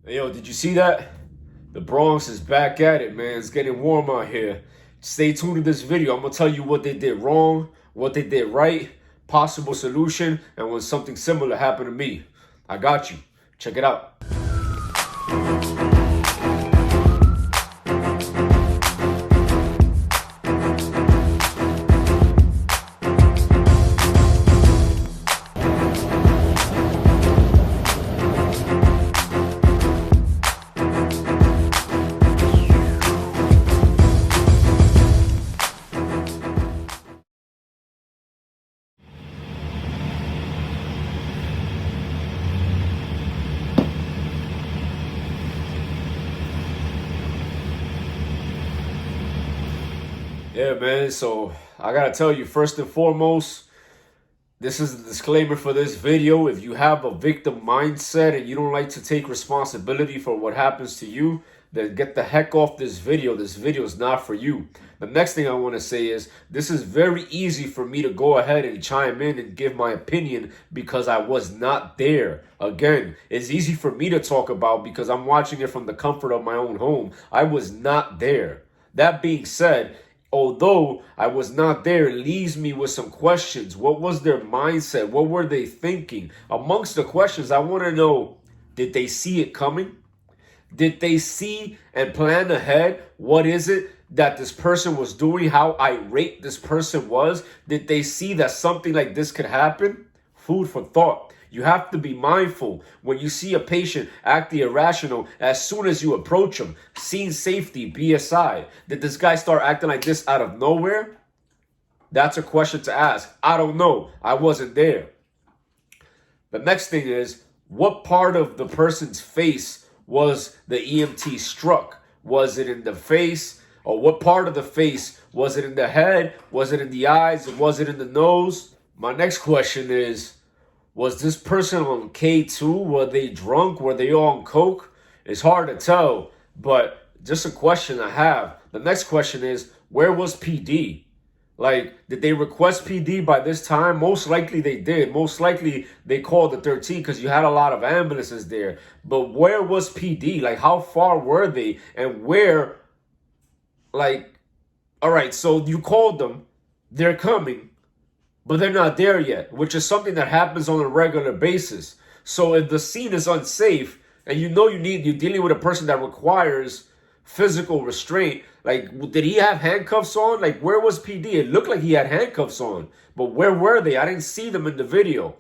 Hey, yo, did you see that? The Bronx is back at it, man. It's getting warm out here. Stay tuned to this video. I'm going to tell you what they did wrong, what they did right, possible solution, and when something similar happened to me. I got you. Check it out. Yeah, man. So I gotta tell you, first and foremost, this is the disclaimer for this video. If you have a victim mindset and you don't like to take responsibility for what happens to you, then get the heck off this video. This video is not for you. The next thing I want to say is this is very easy for me to go ahead and chime in and give my opinion because I was not there. Again, it's easy for me to talk about because I'm watching it from the comfort of my own home. I was not there. That being said, although I was not there, it leaves me with some questions. What was their mindset? What were they thinking? Amongst the questions, I want to know, did they see it coming? Did they see and plan ahead? What is it that this person was doing? How irate this person was? Did they see that something like this could happen? Food for thought. You have to be mindful when you see a patient acting irrational as soon as you approach him. Scene safety, be aside. Did this guy start acting like this out of nowhere? That's a question to ask. I don't know. I wasn't there. The next thing is, what part of the person's face was the EMT struck? Was it in the face? Or what part of the face? Was it in the head? Was it in the eyes? Was it in the nose? My next question is, was this person on K2? Were they drunk? Were they on coke? It's hard to tell, but just a question I have. The next question is, where was PD? Like, did they request PD by this time? Most likely they did. Most likely they called the 13 because you had a lot of ambulances there. But where was PD? Like, how far were they? And where, like, all right, so you called them. They're coming. But they're not there yet, which is something that happens on a regular basis. So if the scene is unsafe and you're dealing with a person that requires physical restraint, like, did he have handcuffs on? Like, where was PD? It looked like he had handcuffs on, but where were they? I didn't see them in the video.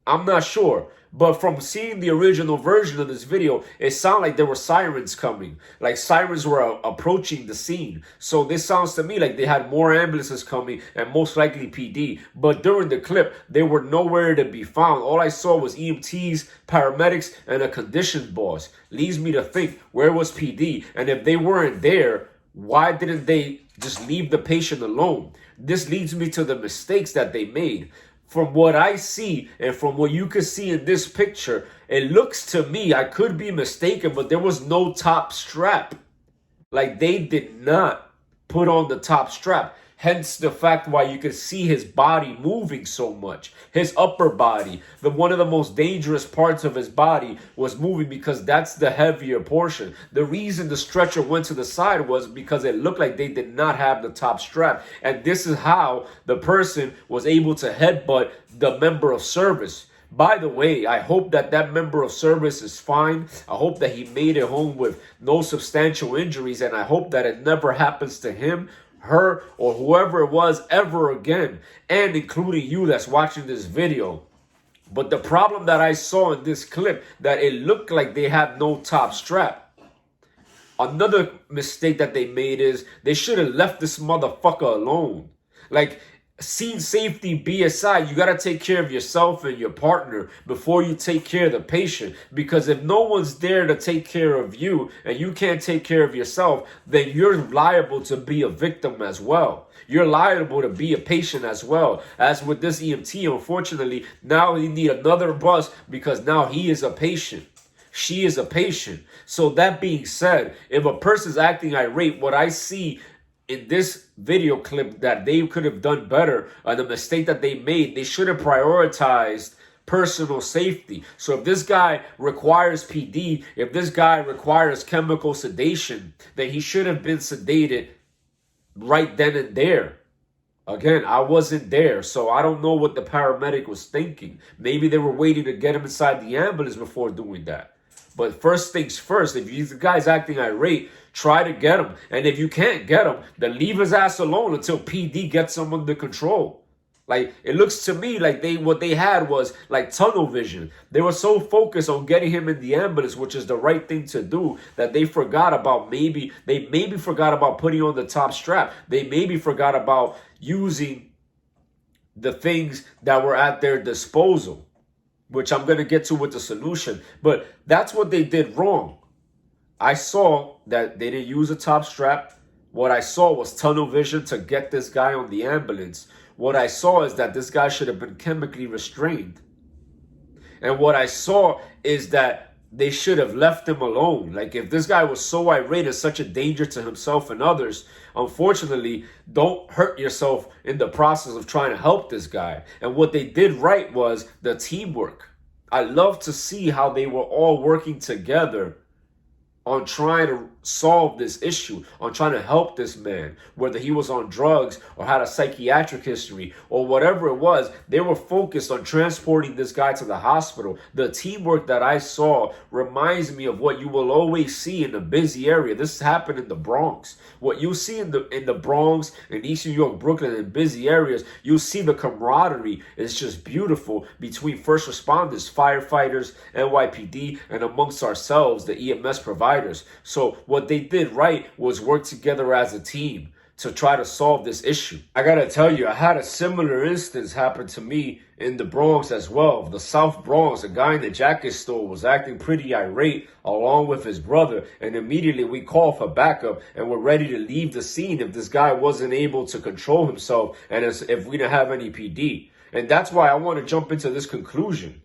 I'm not sure. But from seeing the original version of this video, it sounded like there were sirens coming. Like sirens were approaching the scene. So this sounds to me like they had more ambulances coming and most likely PD. But during the clip, they were nowhere to be found. All I saw was EMTs, paramedics, and a conditions boss. Leads me to think, where was PD? And if they weren't there, why didn't they just leave the patient alone? This leads me to the mistakes that they made. From what I see and from what you can see in this picture, it looks to me, I could be mistaken, but there was no top strap. Like, they did not put on the top strap. Hence the fact why you could see his body moving so much. His upper body, one of the most dangerous parts of his body, was moving because that's the heavier portion. The reason the stretcher went to the side was because it looked like they did not have the top strap. And this is how the person was able to headbutt the member of service. By the way, I hope that member of service is fine. I hope that he made it home with no substantial injuries. And I hope that it never happens to him, her, or whoever it was ever again, and including you that's watching this video. But the problem that I saw in this clip, that it looked like they had no top strap. Another mistake that they made is they should have left this motherfucker alone. Like, scene safety be aside, you got to take care of yourself and your partner before you take care of the patient. Because if no one's there to take care of you and you can't take care of yourself, then you're liable to be a victim as well. You're liable to be a patient as well. As with this EMT, unfortunately, now you need another bus because now he is a patient. She is a patient. So that being said, if a person's acting irate, what I see in this video clip that they could have done better, the mistake that they made, they should have prioritized personal safety. So if this guy requires PD, if this guy requires chemical sedation, then he should have been sedated right then and there. Again, I wasn't there, so I don't know what the paramedic was thinking. Maybe they were waiting to get him inside the ambulance before doing that. But first things first, if the guy's acting irate, try to get him. And if you can't get him, then leave his ass alone until PD gets him under control. Like, it looks to me like what they had was like tunnel vision. They were so focused on getting him in the ambulance, which is the right thing to do, that they forgot about maybe forgot about putting on the top strap. They maybe forgot about using the things that were at their disposal, which I'm going to get to with the solution. But that's what they did wrong. I saw that they didn't use a top strap. What I saw was tunnel vision to get this guy on the ambulance. What I saw is that this guy should have been chemically restrained. And what I saw is that they should have left him alone. Like, if this guy was so irate and such a danger to himself and others, unfortunately, don't hurt yourself in the process of trying to help this guy. And what they did right was the teamwork. I love to see how they were all working together on trying to solve this issue, on trying to help this man, whether he was on drugs or had a psychiatric history or whatever it was. They were focused on transporting this guy to the hospital. The teamwork that I saw reminds me of what you will always see in a busy area. This happened in the Bronx. What you see in the Bronx, in East New York, Brooklyn, in busy areas, you see the camaraderie is just beautiful between first responders, firefighters, NYPD, and amongst ourselves, the EMS providers. So what they did right was work together as a team to try to solve this issue. I gotta tell you, I had a similar instance happen to me in the Bronx as well. The South Bronx, a guy in the jacket store was acting pretty irate along with his brother, and immediately we called for backup and were ready to leave the scene if this guy wasn't able to control himself and if we didn't have any PD. And that's why I want to jump into this conclusion.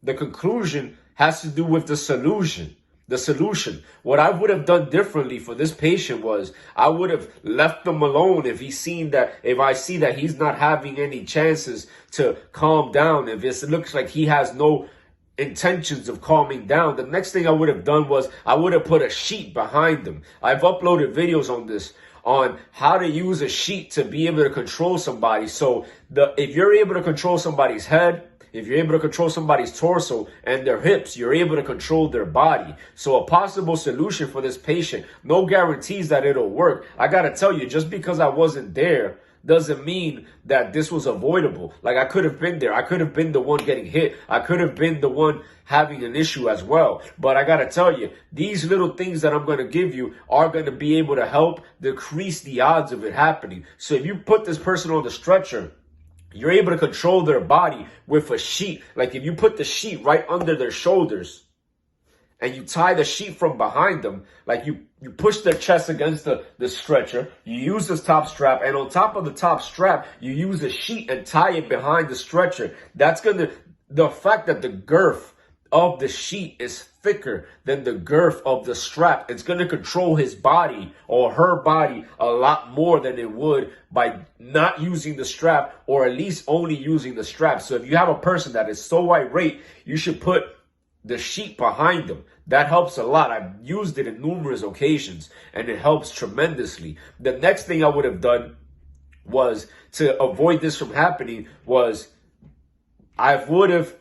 The conclusion has to do with the solution. The solution. What I would have done differently for this patient was I would have left them alone if I see that he's not having any chances to calm down. If it looks like he has no intentions of calming down, the next thing I would have done was I would have put a sheet behind him. I've uploaded videos on this, on how to use a sheet to be able to control somebody. So if you're able to control somebody's head, if you're able to control somebody's torso and their hips, you're able to control their body. So a possible solution for this patient, no guarantees that it'll work. I got to tell you, just because I wasn't there doesn't mean that this was avoidable. Like, I could have been there. I could have been the one getting hit. I could have been the one having an issue as well. But I got to tell you, these little things that I'm going to give you are going to be able to help decrease the odds of it happening. So if you put this person on the stretcher, you're able to control their body with a sheet. Like, if you put the sheet right under their shoulders and you tie the sheet from behind them, like you push their chest against the stretcher, you use this top strap, and on top of the top strap, you use a sheet and tie it behind the stretcher. That's the fact that the girth of the sheet is thicker than the girth of the strap, it's going to control his body or her body a lot more than it would by not using the strap, or at least only using the strap. So if you have a person that is so irate, you should put the sheet behind them. That helps a lot. I've used it in numerous occasions and it helps tremendously. The next thing I would have done was, to avoid this from happening, was I would have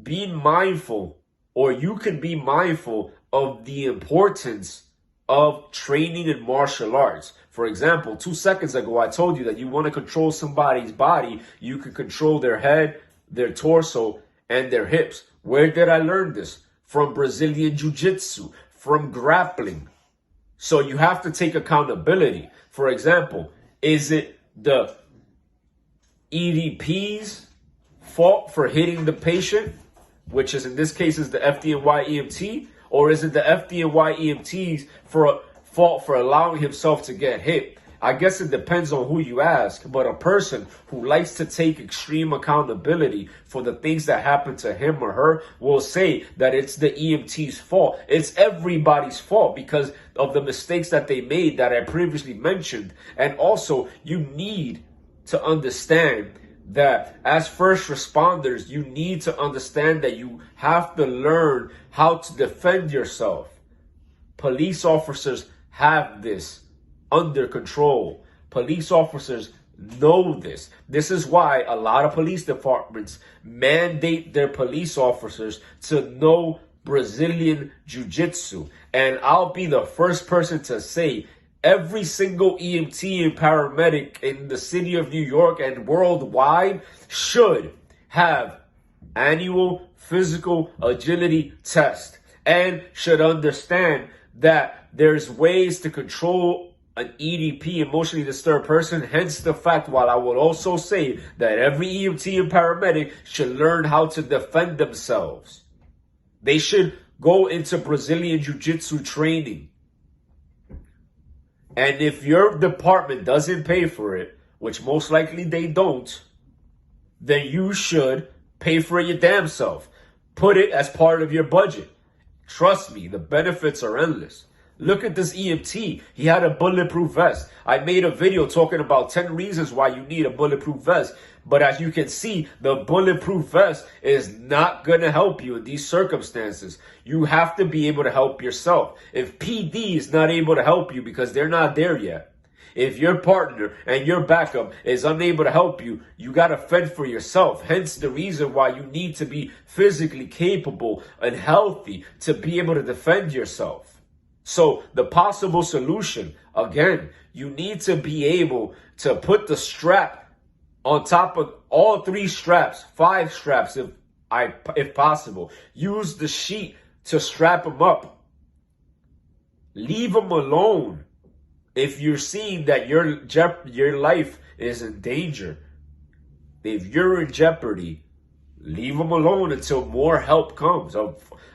been mindful, or you could be mindful of the importance of training in martial arts. For example, 2 seconds ago, I told you that you want to control somebody's body, you can control their head, their torso, and their hips. Where did I learn this? From Brazilian Jiu-Jitsu, from grappling. So you have to take accountability. For example, is it the EDP's fault for hitting the patient, which is in this case is the FDNY EMT, or is it the FDNY EMT's fault for allowing himself to get hit? I guess it depends on who you ask, but a person who likes to take extreme accountability for the things that happen to him or her will say that it's the EMT's fault. It's everybody's fault because of the mistakes that they made that I previously mentioned. And also, you need to understand that as first responders, you need to understand that you have to learn how to defend yourself. Police officers have this under control. Police officers know this. This is why a lot of police departments mandate their police officers to know Brazilian Jiu-Jitsu. And I'll be the first person to say every single EMT and paramedic in the city of New York and worldwide should have annual physical agility test and should understand that there's ways to control an EDP, emotionally disturbed person. Hence the fact, while I would also say that every EMT and paramedic should learn how to defend themselves. They should go into Brazilian Jiu-Jitsu training. And if your department doesn't pay for it, which most likely they don't, then you should pay for it your damn self. Put it as part of your budget. Trust me, the benefits are endless. Look at this EMT. He had a bulletproof vest. I made a video talking about 10 reasons why you need a bulletproof vest. But as you can see, the bulletproof vest is not going to help you in these circumstances. You have to be able to help yourself. If PD is not able to help you because they're not there yet, if your partner and your backup is unable to help you, you got to fend for yourself. Hence the reason why you need to be physically capable and healthy to be able to defend yourself. So the possible solution, again, you need to be able to put the strap on top of all 3 straps, 5 straps if possible. Use the sheet to strap them up. Leave them alone if you're seeing that your life is in danger. If you're in jeopardy, leave them alone until more help comes.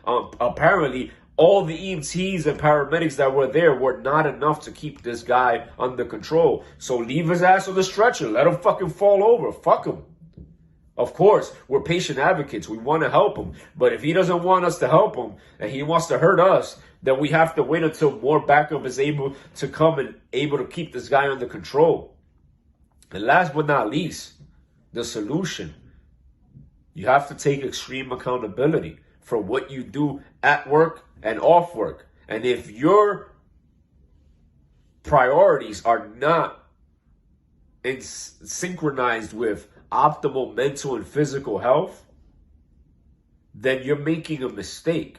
Apparently, all the EMTs and paramedics that were there were not enough to keep this guy under control. So leave his ass on the stretcher. Let him fucking fall over. Fuck him. Of course, we're patient advocates. We want to help him. But if he doesn't want us to help him and he wants to hurt us, then we have to wait until more backup is able to come and able to keep this guy under control. And last but not least, the solution. You have to take extreme accountability for what you do at work and off work. And if your priorities are not synchronized with optimal mental and physical health, then you're making a mistake.